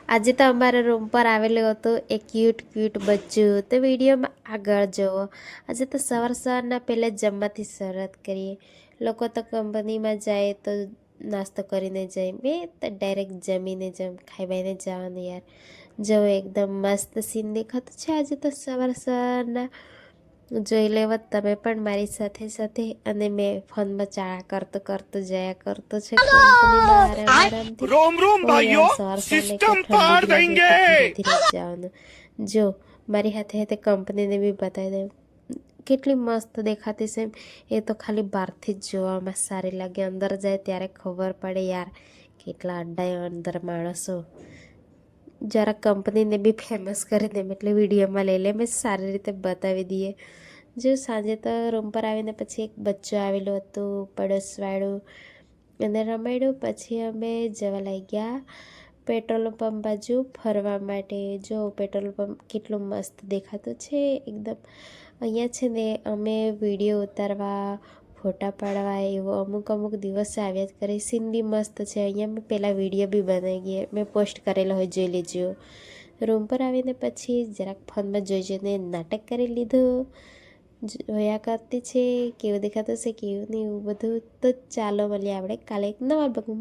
આજે તો અમારા રૂમ પર આવેલું હતું એક ક્યુટ બચ્ચું, તો વિડીયોમાં આગળ જુઓ। આજે તો સવારના પહેલાં જમવાથી શરૂઆત કરીએ। લોકો તો કંપનીમાં જાય તો નાસ્તો કરીને જાય, મેં તો ડાયરેક્ટ જમીને ખાઈને જવાનું યાર। જો એકદમ મસ્ત સીન દેખાતું છે આજે તો સવારના, જોઈ લેવા તમે પણ મારી સાથે સાથે। અને મેં ફોનમાં ચાળા કરતો જયા કરતો છે કંપનીમાં આરામથી। रोम रोम ઓ યાર भाइयों સવારને सिस्टम કોઈ ઠંડી पार બી લાગે देंगे। તો ધીરે ધીરે જ જવાનું। જો મારી હાથે હાથે કંપનીને બી બતાવી દે કેટલી મસ્ત દેખાતી છે। એ તો ખાલી બહારથી જ જોવામાં સારી લાગે, અંદર જાય ત્યારે ખબર પડે યાર કેટલા અડ્ડાય અંદર માણસો। જરા કંપનીને બી ફેમસ કરી દે એટલે વિડીયોમાં લઈ લે, મેં સારી રીતે બતાવી દઈએ। જો સાંજે તો રૂમ પર આવીને પછી એક બચ્ચું આવેલું હતું પડોશવાળું, અને રમાડ્યું। પછી અમે જવા લાગ્યા પેટ્રોલ પંપ બાજુ ફરવા માટે। જો પેટ્રોલ પંપ કેટલું મસ્ત દેખાતું છે એકદમ। અહીંયા છે ને અમે વિડીયો ઉતારવા, ફોટા પાડવા એવો અમુક દિવસે આવ્યા જ કરે। સીન બી મસ્ત છે અહીંયા, મેં પહેલાં વિડીયો બી બનાવી ગઈ, મેં પોસ્ટ કરેલો હોય, જોઈ લેજો। રૂમ પર આવીને પછી જરાક ફોનમાં જોઈને નાટક કરી લીધું, જોયા કરતી છે કેવું દેખાતું છે કેવું નહીં એવું બધું। તો ચાલો મળીએ આપણે કાલે એક નવા બ્લોગમાં।